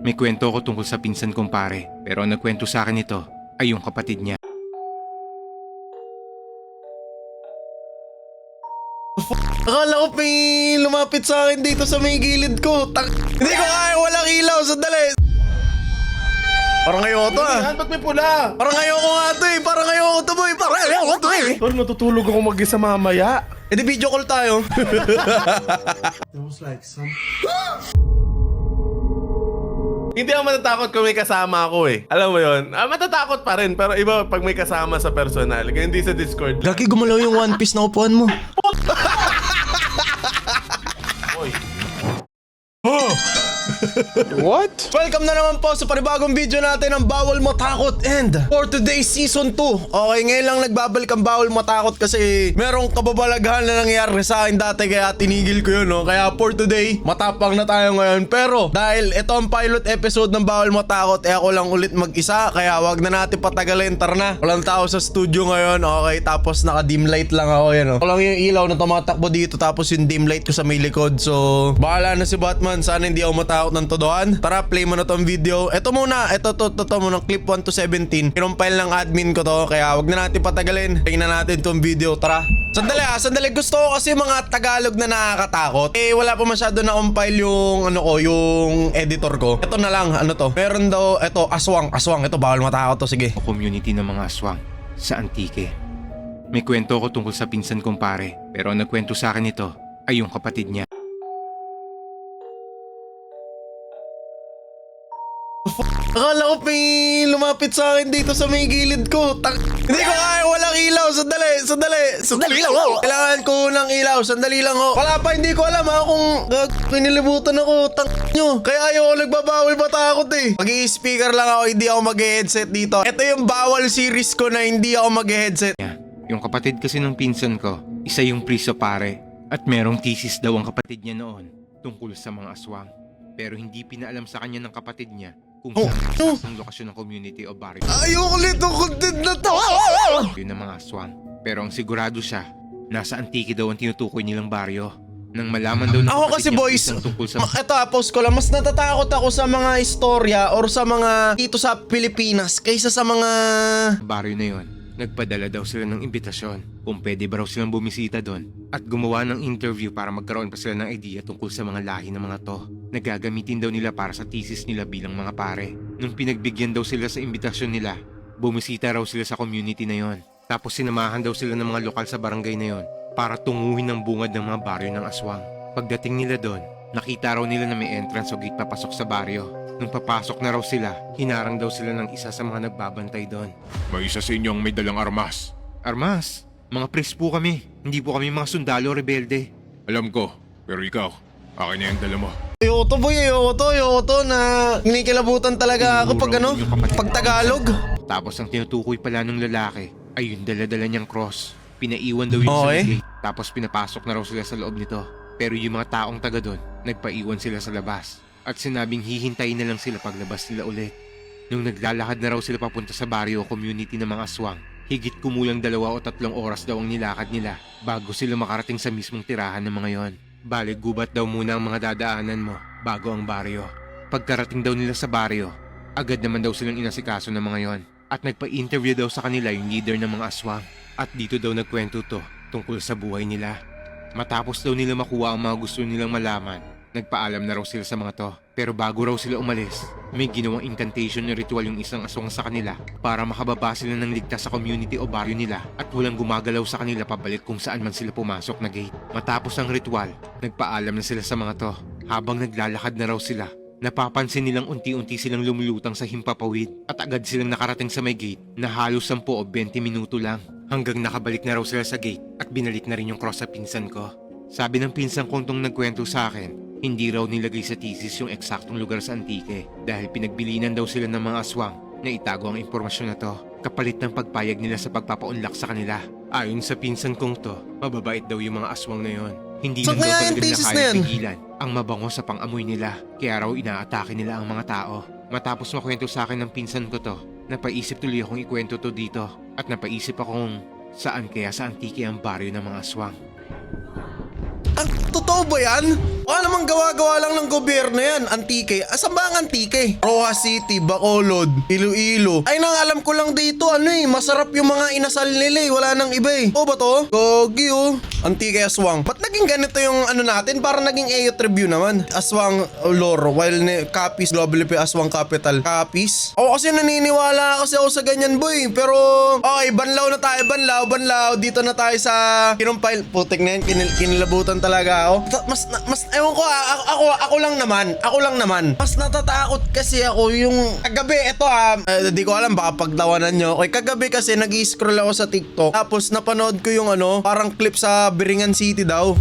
May kwento ako tungkol sa pinsan kong pare, pero ang nagkwento sa akin ito ay yung kapatid niya. Akala ko may lumapit sa akin dito sa may gilid ko. Hindi ko kaya, walang ilaw. Sandali. Parang ayoko to ah. Ba't may pula? Parang ayoko nga to eh. Parang ayoko to boy. Parang ayoko to eh. Tol, matutulog ako mag-isa mamaya. E di video call tayo. Hindi ako matatakot kung may kasama ako eh. Alam mo yun? Matatakot pa rin. Pero iba pag may kasama sa personal. Kaya hindi sa Discord. Gaki, gumalaw yung One Piece na upuan mo. What? Welcome na naman po sa panibagong video natin ng Bawal Matakot and for today's season 2. Okay, ngayon lang nagbabalik ang Bawal Matakot kasi merong kababalaghan na nangyari sa akin dati kaya tinigil ko yun, no? Kaya for today, matapang na tayo ngayon. Pero dahil ito ang pilot episode ng Bawal Matakot, ako lang ulit mag-isa kaya wag na natin patagalin. Tara na. Walang tao sa studio ngayon. Okay, tapos naka-dim light lang ako yan, no? Ako lang yung ilaw na tumatakbo dito tapos yung dim light ko sa may likod. So, bahala na si Batman. Sana hindi ako matakot ng todoan. Tara, play mo na tong video. Ito muna, ito muna, clip 1 to 17. Kinumpile ng admin ko to, kaya wag na natin patagalin. Tingnan natin tong video, tara. Sandali. Gusto ko kasi mga Tagalog na nakakatakot. Eh, wala pa masyado na compile yung, yung editor ko. Ito na lang, meron daw, aswang. Ito, bawal matakot to, sige. Community ng mga aswang sa Antique. May kwento ako tungkol sa pinsan kong pare, pero ang nagkwento sa akin ito ay yung kapatid niya. Akala ko may lumapit sa akin dito sa may gilid ko. Hindi ko kaya, walang ilaw. Sandali lang ho. Kailangan ko ng ilaw. Sandali lang ho. Wala pa, hindi ko alam ha kung pinilibutan ako. Nyo. Kaya ayoko nagbabawal matakot eh. Mag-i-speaker lang ako, hindi ako mag-headset dito. Ito yung bawal series ko na hindi ako mag-headset. Yung kapatid kasi ng pinsan ko, isa yung priso pare. At merong thesis daw ang kapatid niya noon tungkol sa mga aswang. Pero hindi pinaalam sa kanya ng kapatid niya kung saan ang lokasyon ng community o barrio. Ayoko nito content na to. Yun ang mga aswang. Pero ang sigurado siya, nasa Antique daw ang tinutukoy nilang baryo. Nang malaman daw ng Ako kapatid kasi niya boys, isang tungkol sa ito post ko lang, mas natatakot ako sa mga istorya or sa mga dito sa Pilipinas kaysa sa mga... baryo na yon. Nagpadala daw sila ng imbitasyon kung pwede ba raw silang bumisita doon at gumawa ng interview para magkaroon pa sila ng idea tungkol sa mga lahi ng mga to. Nagagamitin daw nila para sa thesis nila bilang mga pare. Nung pinagbigyan daw sila sa imbitasyon nila, bumisita raw sila sa community na yon. Tapos sinamahan daw sila ng mga lokal sa barangay na yon para tunguhin ang bungad ng mga baryo ng aswang. Pagdating nila doon, nakita raw nila na may entrance o gate papasok sa baryo. Nung papasok na raw sila, hinarang daw sila ng isa sa mga nagbabantay doon. May isa sa inyong may dalang armas. Armas, mga priest po kami. Hindi po kami mga sundalo o rebelde. Alam ko, pero ikaw, akin na yung dala mo. Ayoko to boy, ayoko to na kinikilabutan talaga ako pag pag Tagalog. Tapos ang tinutukoy pala ng lalaki ay yung dala-dala niyang cross. Pinaiwan daw yun sa gate. Tapos pinapasok na raw sila sa loob nito. Pero yung mga taong taga doon, nagpaiwan sila sa labas. At sinabing hihintayin na lang sila paglabas nila ulit. Nung naglalakad na raw sila papunta sa baryo o community ng mga aswang, higit kumulang 2 o 3 oras daw ang nilakad nila bago sila makarating sa mismong tirahan ng mga yon. Bale, gubat daw muna ang mga dadaanan mo bago ang baryo. Pagkarating daw nila sa baryo, agad naman daw silang inasikaso ng mga yon. At nagpa-interview daw sa kanila yung leader ng mga aswang. At dito daw nagkwento to tungkol sa buhay nila. Matapos daw nila makuha ang mga gusto nilang malaman, nagpaalam na raw sila sa mga to. Pero bago raw sila umalis, may ginawang incantation na ritual yung isang aswang sa kanila para makababa sila ng ligtas sa community o baryo nila at walang gumagalaw sa kanila pabalik kung saan man sila pumasok na gate. Matapos ang ritual, nagpaalam na sila sa mga to. Habang naglalakad na raw sila, napapansin nilang unti-unti silang lumulutang sa himpapawid at agad silang nakarating sa may gate na halos 10 o 20 minuto lang. Hanggang nakabalik na raw sila sa gate at binalik na rin yung cross sa pinsan ko. Sabi ng pinsan kong tong nagkwento sa akin, hindi raw nilagay sa thesis yung eksaktong lugar sa Antique dahil pinagbilinan daw sila ng mga aswang na itago ang impormasyon na to kapalit ng pagpayag nila sa pagpapaunlak sa kanila. Ayon sa pinsan kong to, mababait daw yung mga aswang na yon. Hindi lang daw talaga nila kaya pigilan ang mabango sa pang-amoy nila kaya raw inaatake nila ang mga tao. Matapos makwento sa akin ng pinsan ko to, napaisip tuloy akong ikwento to dito at napaisip akong saan kaya sa Antique ang baryo ng mga aswang. Totoo ba yan? namang gawa-gawa lang ng gobyerno yan? Antique. Asan ba ang Antique? Rojas City, Bacolod, Iloilo. Ay nang alam ko lang dito masarap yung mga inasal nila wala nang iba O ba to? Gogi Antique Aswang. Ba't naging ganito yung natin? Parang naging AO review naman. Aswang lore while Capiz Global P Aswang Capital. Capiz? Oo kasi naniniwala kasi ako sa ganyan boy. Pero okay, banlaw na tayo. Banlaw. Dito na tayo sa kinumpile. Putik na yan. Kinilabutan talaga ako. Mas ewan ko ako lang naman. Mas natatakot kasi ako yung kagabi. Ito di ko alam baka pagtawanan nyo. Okay, kagabi kasi nag-scroll ako sa TikTok. Tapos napanood ko yung parang clip sa Biringan City daw.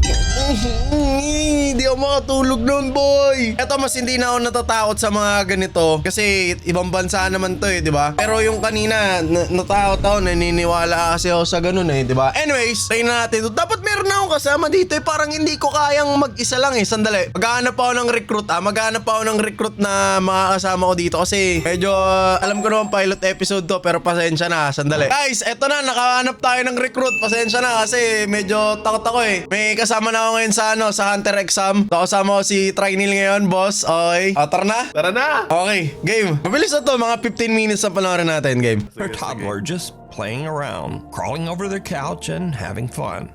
Hindi ako makatulog noon boy. Eto mas hindi na ako natatakot sa mga ganito. Kasi ibang bansa naman to di ba? Pero yung kanina natakot ako. Naniniwala kasi ako sa ganun di ba? Anyways, try na natin ito. Dapat meron na akong kasama dito parang hindi ko kayang mag-isa lang Sandali. Maghahanap ako ng recruit Maghahanap ako ng recruit na makakasama ko dito kasi medyo alam ko naman pilot episode to pero pasensya na. Sandali. Guys, eto na. Nakahanap tayo ng recruit. Pasensya na kasi medyo takot ako May kasama na ako ngayon sa Hunter exam. Kasama ko si Trinil ngayon, boss. Okay. Tara na? Tara na! Okay, game. Mabilis na to. Mga 15 minutes na panoorin natin, game. Her toddler just playing around, crawling over the couch and having fun.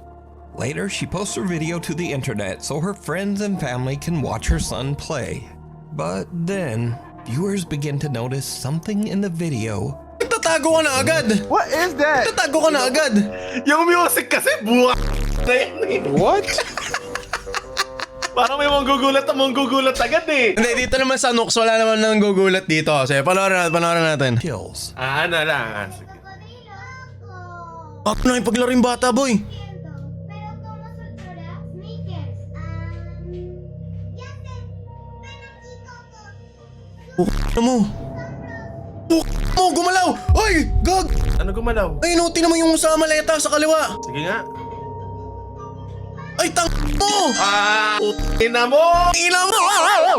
Later, she posts her video to the internet so her friends and family can watch her son play. But then, viewers begin to notice something in the video. Tatago ka na agad. What is that? Tatago ka na agad. Yung music kasi buwa na yan What? Parang may manggugulat agad Hindi, dito naman sa Nooks, wala naman nang gugulat dito. Sige, panoorin natin. Kills. Ano lang. Sige. Bakit na yung paglaro yung bata, boy? Pero como nosotras, makers, ya sé, pero chicos, Ano mo? Mo, gumalaw! Ay, gag! Ano gumalaw? Ay, no, tinan mo yung sa maleta sa kaliwa. Sige nga. Ay, tang mo! Ina mo! Ina mo!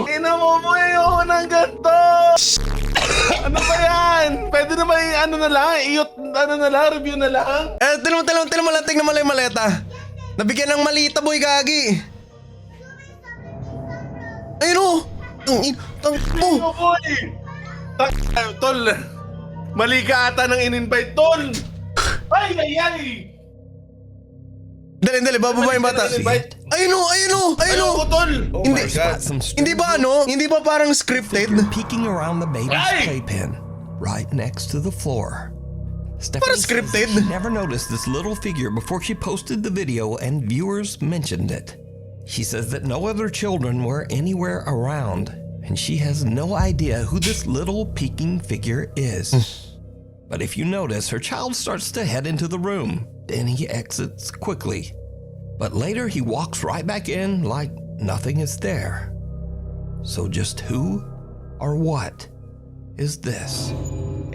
Ina mo mo ayoko ng ganito! Ano ba yan? Pwede na ba review na lang? Tinan mo lang, tingnan mo lang yung maleta. Nabigyan ng malita, boy, gagi. Ay, no! Tang mo! Ano boy? Tol! Mali ka ata ng in-invite, tol! Ay! Dali, bababa yung bata. Ayun o! Ayoko, tol! Hindi, Spot some hindi ba Hindi ba parang scripted? figure peeking around the baby's Hey! playpen, right next to the floor. Stephanie scripted. says she never noticed this little figure before she posted the video and viewers mentioned it. She says that no other children were anywhere around, and she has no idea who this little peeking figure is. But if you notice, her child starts to head into the room. Then he exits quickly. But later he walks right back in like nothing is there. So just who or what is this?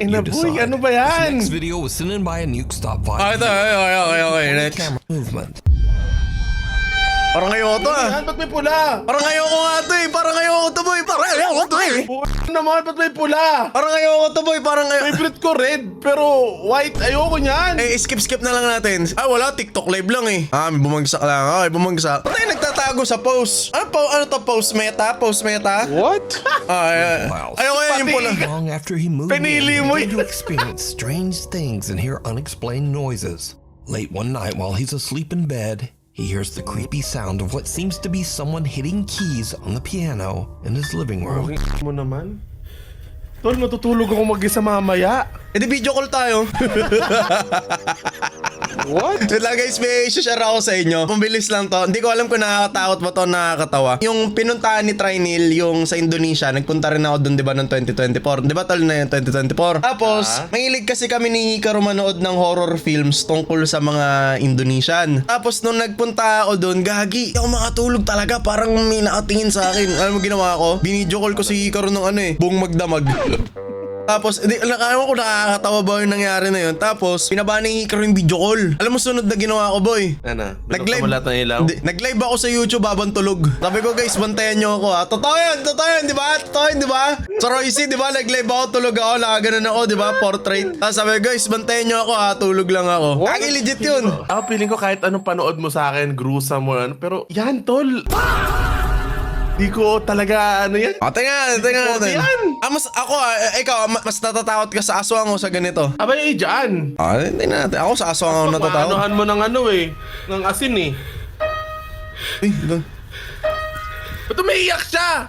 Ina You boy, decide. ano ba yan? This next video was sent in by a Nuke Stop Fight. Okay, next. Camera movement. Parang ayoko to Yan, ba't may pula? Parang ayoko nga to Parang ayoko to, boy. Parang ayoko to Naman, ba't may pula? Parang ayoko to, boy. Parang ayoko. Favorite ko red, pero white, ayoko niyan. Skip na lang natin. Wala. TikTok live lang may bumagsak lang. Okay, bumagsak. Patay nagtatago sa post. Ano to? Post meta? What? Ayoko yan yung pula. Long after he moved Pinili in, mo he yun. began to experience strange things and hear unexplained noises. Late one night while he's asleep in bed, he hears the creepy sound of what seems to be someone hitting keys on the piano in his living room. Okay mo naman. Tol, matutulog ako mag-isa mamaya. Di video call tayo. What? Wait lang guys, may share ako sa inyo. Pambilis lang to. Hindi ko alam kung nakakatakot ba to o nakakatawa. Yung pinuntahan ni Trinil, yung sa Indonesia, nagpunta rin ako doon, di ba, noong 2024. Di ba, tol na yun, 2024. Tapos, mahilig kasi kami ni Hikaru manood ng horror films tungkol sa mga Indonesian. Tapos, nung nagpunta ako doon, gagi, ako makatulog talaga. Parang may nakatingin sa akin. Alam mo ginawa ko? Binidyo call ko si Hikaru ng buong magdamag. Tapos, ewan ko nakakatawa ba yung nangyari na yun. Tapos, pinaba ni Hikaru yung video call. Alam mo sunod na ginawa ko, boy? Ano? Binuksan mo lahat ng ilaw? Nag-live ako sa YouTube habang tulog. Sabi ko, guys, bantayan nyo ako ha. Totoo yun, di ba? Sa Royce, di ba? Nag-live ako, tulog ako, nakaganon ako, di ba? Portrait. Tapos sabi ko, guys, bantayan nyo ako ha, tulog lang ako. Kagi legit yun. Ako feeling ko kahit anong panood mo sa akin, gruesome mo, pero yan, tol. Di ko talaga ano yan. Tingnan natin. Yan. Ikaw, mas natatakot ka sa aswang o sa ganito? Abay, dyan. Tingnan natin. Ako sa aswang ako natatakot. Maanuhan mo ng ano eh. Ng asin eh. Ba't umiiyak siya?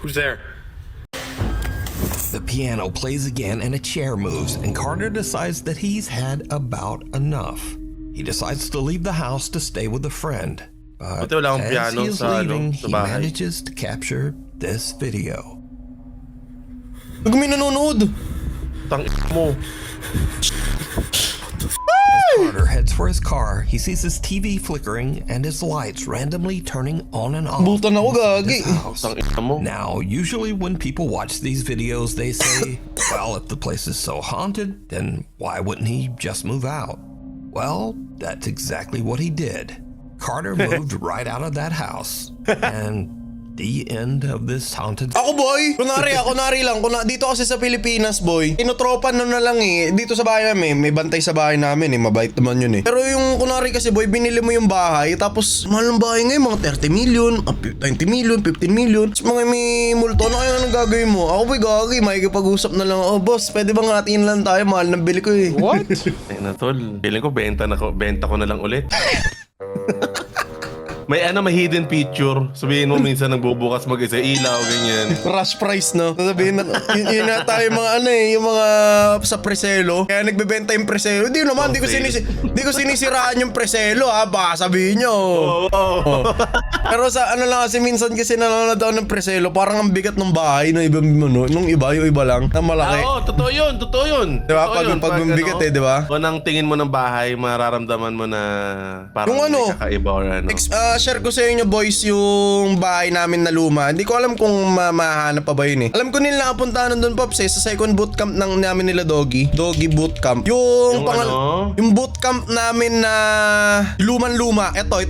Who's there? The piano plays again and a chair moves, and Carter decides that he's had about enough. He decides to leave the house to stay with a friend. But Buti wala akong as piano he is sa, leaving, sa he bahay. manages to capture this video. Huwag may nanonood. Tang mo. Carter heads for his car. He sees his TV flickering and his lights randomly turning on and off. Butan ako, gagi. His house. Tang mo. Now, usually when people watch these videos, they say, well, if the place is so haunted, then why wouldn't he just move out? Well, that's exactly what he did. Carter moved right out of that house. And the end of this haunted... Ako boy, kunwari lang, dito kasi sa Pilipinas boy, tinutropan na lang eh, dito sa bahay namin, may bantay sa bahay namin eh, mabait naman yun eh. Pero yung kunwari kasi boy, binili mo yung bahay, tapos mahal ng bahay ngayon, mga 30 million, 20 million, 15 million, tapos mga may multo, ano kaya nang gagawin mo? Ako boy, gagi, makikipag-usap na lang, oh boss, pwede bang hatiin lang tayo, mahal ng bili ko eh. What? Ay na tol, feeling ko benta ko na lang ulit. May hidden feature. Sabihin mo minsan nagbubukas mag-isa ilaw, ganyan. Rush price, no? Sabihin na, yun na tayo yung mga yung mga sa preselo. Kaya nagbebenta yung preselo. Hindi naman, di ko sinisiraan yung preselo, ha? Baka sabihin nyo. Oh. Pero sa lang kasi minsan kasi nanonood ako ng preselo, parang ang bigat ng bahay ng iba, nung iba, yung iba lang, na malaki. Oo, totoo yun. Diba? Pag mabigat eh, diba? Kung ang tingin mo ng bahay, mararamdaman mo na parang Yung may kakaiba or ano. Share ko sa inyo boys yung bahay namin na luma. Hindi ko alam kung mahanap pa ba yun eh. Alam ko nila nakapuntahan doon Pops sa second bootcamp namin nila Doggy bootcamp. Yung bootcamp namin na luman-luma. Ito.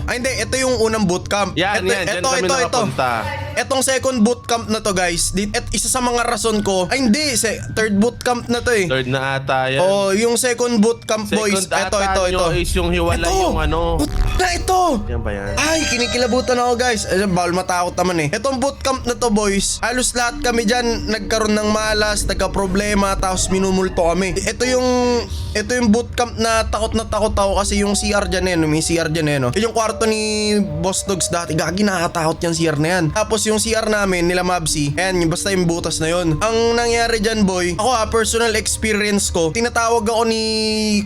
Ay hindi, ito yung unang bootcamp. Yan, dyan kami nakapunta. Etong second bootcamp na to guys. Isa sa mga rason ko. Ay hindi, third bootcamp na to eh. Third na ata yan. Oh, yung second bootcamp boys. Ito. Nyo is yung hiwalay yung ano. Ito. Yan ba yan? Ay, kinikilabutan ako guys. Bawal matakot naman eh. Itong bootcamp na to boys, halos lahat kami dyan nagkaroon ng malas, nagka-problema, tapos minumulto kami. Ito yung bootcamp na takot ako kasi yung CR dyan may CR dyan no? Yung kwarto ni Boss Dogs dati, gagi nakakatakot yung CR na yan. Tapos yung CR namin, nila Mabsi, basta yung butas na yun. Ang nangyari dyan boy, ako personal experience ko, tinatawag ako ni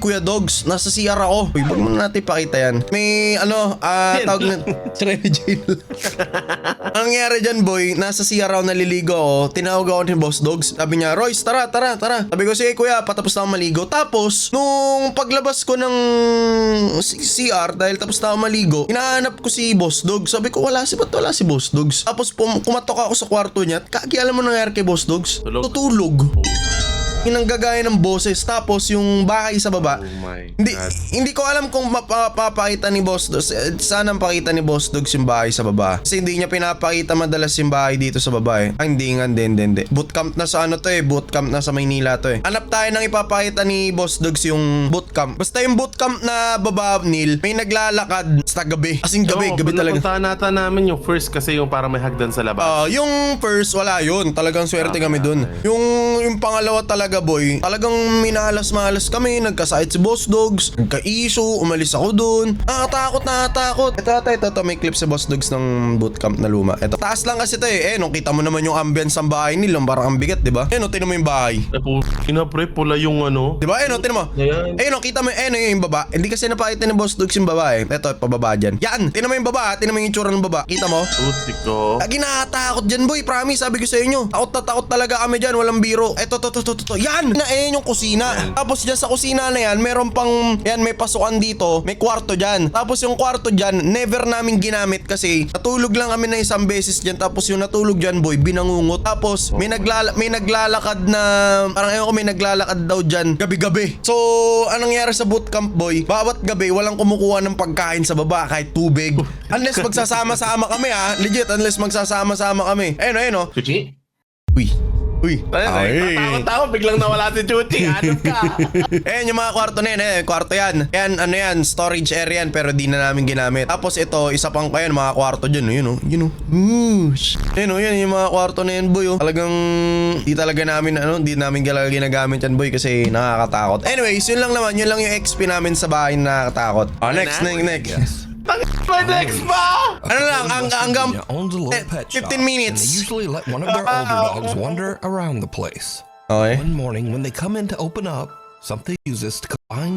Kuya Dogs, nasa CR ako. Uy, wag mo na natin pakita yan. May tawag na Remy Jane. Ang nangyari dyan boy, nasa CR ako naliligo ako, tinawag ako ni Boss Dogs. Sabi niya, Royce, tara. Sabi ko, sige kuya, patapos na ako maligo. Tapos, nung paglabas ko ng CR, dahil tapos na ako maligo, hinahanap ko si Boss Dogs. Sabi ko, ba't wala si Boss Dogs? Tapos kumatok ako sa kwarto niya, kaki alam mo nangyari kay Boss Dogs? Tutulog. Hinanggagaya ng boses. Tapos yung bahay sa baba, hindi ko alam kung mapapakita ni Boss Dogs. Sana pakita ni Boss Dogs yung bahay sa baba, kasi hindi niya pinapakita madalas yung bahay dito sa baba eh. Hindi. Bootcamp na sa bootcamp na sa Maynila to eh. Hanap tayo ng ipapakita ni Boss Dogs yung bootcamp. Basta yung bootcamp na baba, Neil, may naglalakad sa gabi. As in gabi talaga. Napuntahan nata namin yung first kasi yung parang may hagdan sa labas. Yung first, wala yun. Talagang swerte kami dun. Yung pangalawa talaga boy, talagang minalas-malas kami, nagkasakit si Boss Dogs, nagka-issue, umalis ako dun. Nakatakot. Ito, may clip si Boss Dogs ng bootcamp na luma. Ito, taas lang kasi ito eh. Nung kita mo naman yung ambience ng bahay nila, parang ang bigat, diba? Tinan mo yung bahay. Pre, pula yung ano. Diba? Tinan mo. Kita mo, yung baba. Hindi kasi napakita ni Boss Dogs yung baba eh. Ito, pababa dyan. Yan! Tinan mo yung baba, tinan mo yung itsura ng baba. Kita mo? Tutik ko. Lagi nakatakot dyan boy, promise, sabi ko sa inyo. Takot talaga kami dyan, walang biro. Ito. Yan! Yung kusina. Tapos dyan sa kusina na yan, meron pang, may pasukan dito, may kwarto dyan. Tapos yung kwarto dyan, never namin ginamit kasi natulog lang kami na isang beses dyan. Tapos yung natulog dyan boy, binangungot. Tapos may naglalakad na, parang may naglalakad daw dyan gabi-gabi. So, anong nangyari sa bootcamp boy? Bawat gabi, walang kumukuha ng pagkain sa baba, kahit tubig. Unless magsasama-sama kami legit, unless magsasama-sama kami. Ayun. Chuchi? Uy, Uy, Tatakot ako, biglang nawala si Chuchi. Hanap ka. Ayan yung mga kwarto na yan, kwarto yan. Ayan, ano yan, storage area yan, pero di na namin ginamit. Tapos ito, isa pang kayan, mga kwarto dyan, yun o, yun o. Yun o, yan yung mga kwarto na yan, boy, oh. Talagang, di talaga namin, di namin talaga ginagamit yan, boy, kasi nakakatakot. Anyways, yun lang naman, yun lang yung XP namin sa bahay na nakakatakot. Next. May next pa! Ano lang, hanggang California owns a little pet 15 shop, and minutes. they usually let one of their older dogs wander around the place. Okay. One morning, when they come in to open up, something uses to combine.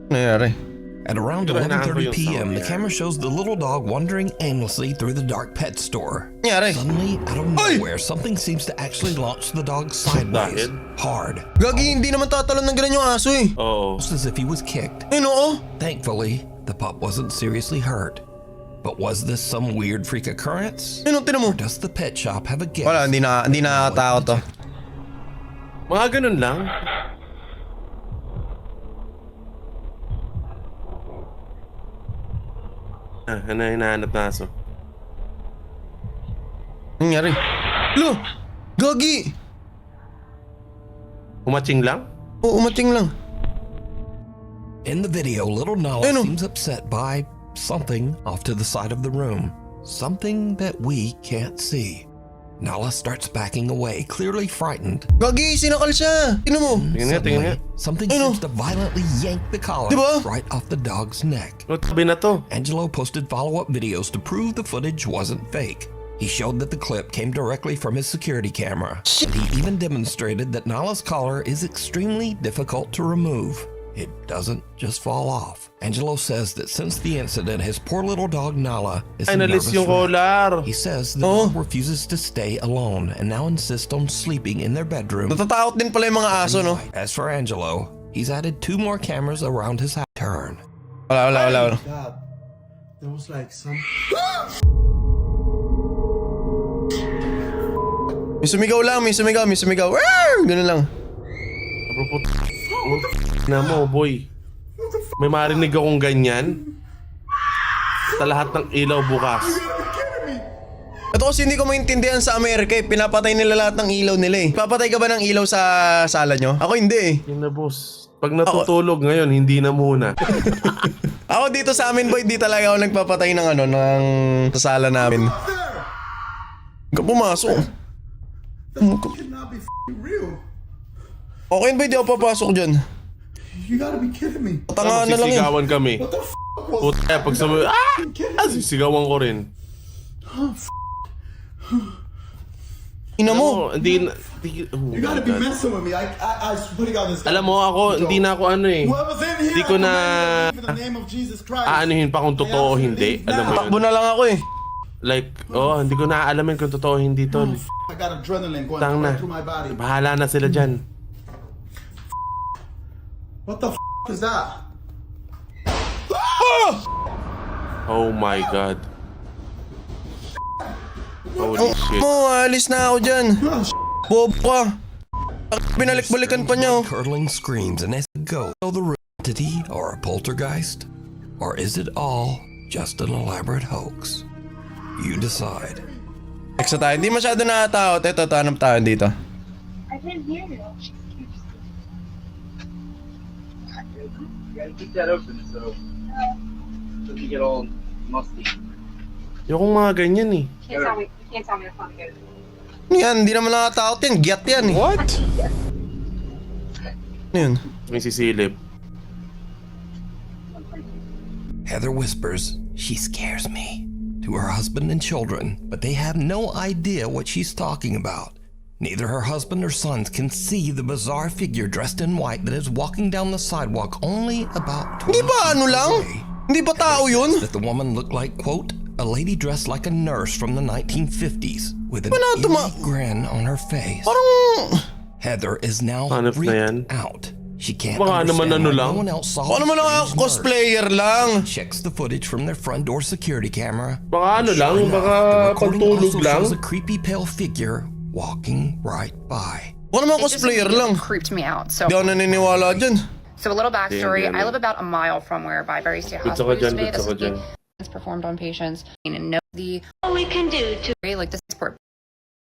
Nangyari. At around Diba, hinahanap ko 11:30 yung p.m., sound the yan. camera shows the little dog wandering aimlessly through the dark pet store. Nangyari. Suddenly, out of nowhere, something seems to actually launch the dog sideways, Dahil? hard, Gagi, hindi naman tatalon ng ganun yung aso eh. Oo. just as if he was kicked. Ayun oo. Thankfully, the pup wasn't seriously hurt. But was this some weird freak occurrence? Ayun o, tinan mo. Does the pet shop have a guess? Wala, hindi nakakatakot to. Mga ganun lang. Ano yung hinahanap na aso? Nangyari. Lo! Gagi! Umaching lang? Oo, umating lang. In the video, little Nala Ano? seems upset by something off to the side of the room. Something that we can't see. Nala starts backing away, clearly frightened. Gagi, sinakal siya. Tinan mo. Tingnan nga, tingnan nga. Something Ano? seems to violently yank the collar Diba? right off the dog's neck. O, tabi na to. Angelo posted follow-up videos to prove the footage wasn't fake. He showed that the clip came directly from his security camera. And he even demonstrated that Nala's collar is extremely difficult to remove. It doesn't just fall off. Angelo says that since the incident, his poor little dog Nala is Ay, a nalis nervous yung wreck. collar. He says the Oh. dog refuses to stay alone and now insists on sleeping in their bedroom. Natatakot din pala yung mga aso, no? As for Angelo, he's added 2 more cameras around his house. Turn. Wala. God, there was like some. May sumigaw. Ganun lang. Na mo, boy. May marinig akong ganyan. Sa lahat ng ilaw bukas. Ito kasi hindi ko maintindihan sa Amerika eh. Pinapatay nila lahat ng ilaw nila eh. Papatay ka ba ng ilaw sa sala nyo? Ako hindi eh. Yun na, boss. Pag natutulog ngayon, hindi na muna. Ako dito sa amin boy, di talaga ako nagpapatay ng ng sa sala namin. Huwag ka pumasok. Cannot be f***ing real. Okay ba di ako papasok dyan? You gotta be kidding me. Tanga na lang eh. Sisigawan kami. What the f*** was Puta, pag sumunod, sisigawan ko rin. Ina mo. Oh, hindi, You gotta be messing with me. I swear to God, this guy. alam mo ako, hindi na ako ano eh. Whoever's in here, Hindi ko na in the name of Jesus Christ. aanuhin pa kung totoo o hindi. Alam mo yun? Takbo na lang ako eh. Like, hindi ko na alamin kung totoo o hindi tol. I got adrenaline going Tang na. through my body. Bahala na sila dyan. What the f*** is that? Oh my God. Holy shit. Mo, alis na ako dyan. Bobo ka. Binalik-balikan pa niya oh. Curdling screams and as it goes. So the room entity or a poltergeist? Or is it all just an elaborate hoax? You decide. Extra tayo. Hindi masyado nakatakot. Ito, tanap tayo dito. I can hear you. gotta keep that open so doesn't get all musty. Yung mga ganyan eh. You can't tell me to fucking go. Ano yan? Hindi naman nakatakot yan. Giat yan eh. What? Ano yun? May sisilip. Heather whispers, "She scares me," to her husband and children, but they have no idea what she's talking about. Neither her husband or sons can see the bizarre figure dressed in white that is walking down the sidewalk only about 20 Hindi ba ano feet lang? away. Hindi ba tao yun? That the woman looked like, quote, a lady dressed like a nurse from the 1950s with an Wala tuma- eerie grin on her face. Parang... Heather is now Hanap na yan. freaked out. She can't Baka naman understand ano why lang. no one else saw Ano the naman strange ako, nurse. cosplayer lang. Checks the footage from their front door security camera. Baka ano lang, Sure baka enough, the recording pantulog also lang. shows a creepy pale figure walking right by. Ako naman It just cosplayer lang. creeped me out. So, Hindi ako naniniwala dyan. so a little backstory. Damn. I live about a mile from where Byberry State Good Hospital saka used to dyan, be. good This saka is dyan. being performed on patients and know the All we can do to like the support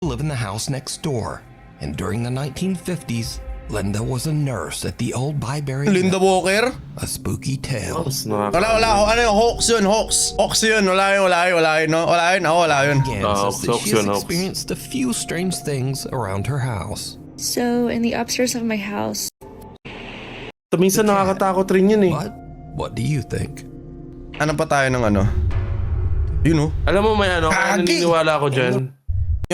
live in the house next door. And during the 1950s, Linda was a nurse at the old Byberry. Linda Walker? A spooky tale. Wala. Ano yung Hawks yun? Hawks yun. Wala yun. No? Wala yun. Again, says that she has experienced a few strange things around her house. So, in the upstairs of my house, Minsan nakakatakot rin yun eh. But what do you think? Ano pa tayo ng ano? Yun, oh. Alam mo may ano, kaya Kagi! naniniwala ako dyan.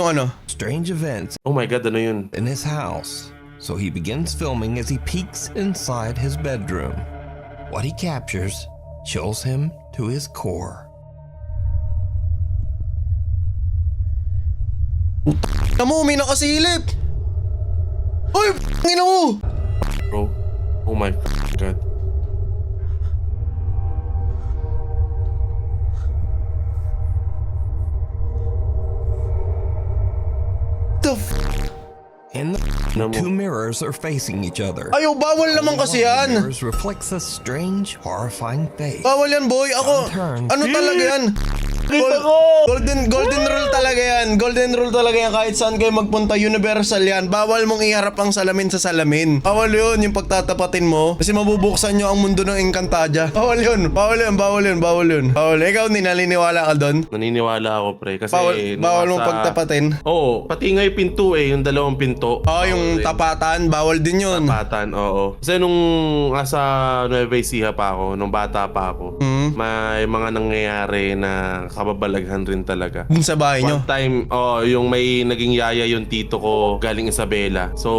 Yung ano? Strange events Oh my God, ano yun? in his house. So he begins filming as he peeks inside his bedroom. What he captures chills him to his core. Tamo, may nakasilip! Uy! Ina mo! Bro, oh my God. The f***? In the Ano mo? two mirrors are facing each other. Ayaw, bawal naman kasi One of the yan. mirrors reflects a strange, horrifying face. Bawal yan, boy. Ako, ano talaga yan? Golden rule talaga yan. Golden rule talaga yan. Kahit saan kayo magpunta, universal yan. Bawal mong iharap ang salamin sa salamin. Bawal yun, yung pagtatapatin mo. Kasi mabubuksan nyo ang mundo ng Encantadia. Bawal yun. Ikaw, naniniwala ka doon? Naniniwala ako, pre. Kasi Bawal mong pagtapatin. Oo, pati nga yung pinto eh, yung dalawang pinto. Yung tapatan, bawal din yun. Tapatan, oo. Kasi nung asa Nueva Ecija pa ako, nung bata pa ako, may mga nangyayari na kababalaghan rin talaga. Dun sa bahay nyo. One time, yung may naging yaya yung tito ko galing Isabela. So,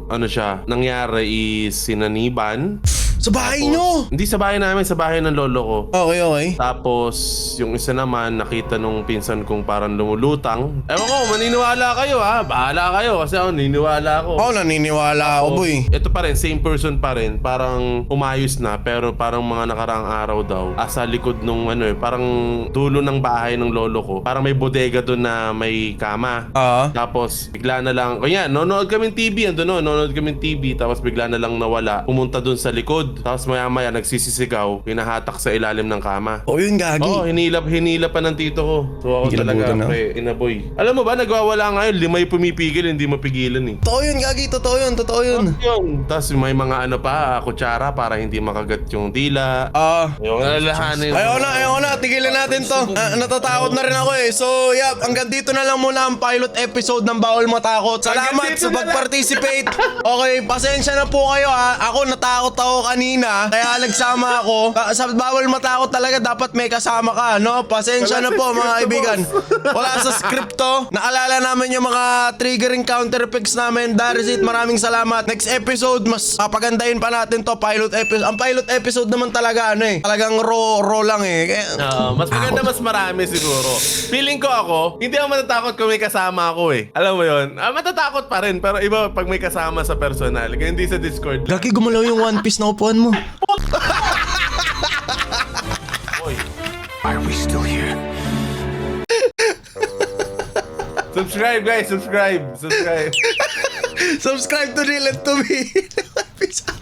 ano siya, nangyari is sinaniban. Sa bahay nyo? Hindi sa bahay namin, sa bahay ng lolo ko. Okay. Tapos, yung isa naman, nakita nung pinsan kong parang lumulutang. Ewan ko, maniniwala kayo ha. Bahala kayo kasi ako, naniniwala ako. Ako naniniwala ako, boy. Ito pa rin, same person pa rin. Parang umayos na, pero parang mga nakaraang araw daw. Sa likod nung parang dulo ng bahay ng lolo ko. Parang may bodega doon na may kama. Tapos, bigla na lang, kanya, nanonood kaming TV, tapos bigla na lang nawala. Pumunta doon sa likod. Tapos maya-maya nagsisisigaw, hinahatak sa ilalim ng kama. Yun, gagi. Hinilap pa ng tito ko. So ako talaga, pre, inaboy. Alam mo ba, nagwawala ngayon, 5 yung pumipigil, hindi mapigilan eh. Totoo yun, gagi. Totoo yun. Tapos may mga kutsara para hindi makagat yung dila. Yung alalahanin. Ayaw na. Tigilan natin to. Natatakot na rin ako eh. So, hanggang dito na lang muna ang pilot episode ng Bawal Matakot. Salamat sa pag-participate. Okay, pasensya na po kayo ha. Ako, natakot ako kanina. Kaya nagsama ako. Sa Bawal Matakot talaga dapat may kasama ka, no? Pasensya na po mga kaibigan. Wala sa script to. Naalala namin yung mga triggering counter effects namin. That is it. Maraming salamat. Next episode, mas papagandahin pa natin to. Pilot episode. Ang pilot episode naman talaga talagang raw lang eh. Mas maganda, mas marami siguro. Feeling ko ako, hindi ako matatakot kung may kasama ako eh. Alam mo yun? Matatakot pa rin, pero iba pag may kasama sa personal. Kaya hindi sa Discord. Gagi, gumalaw yung One Piece na upuan mo. Why are we still here? Subscribe guys, subscribe. Subscribe to Real and to Me.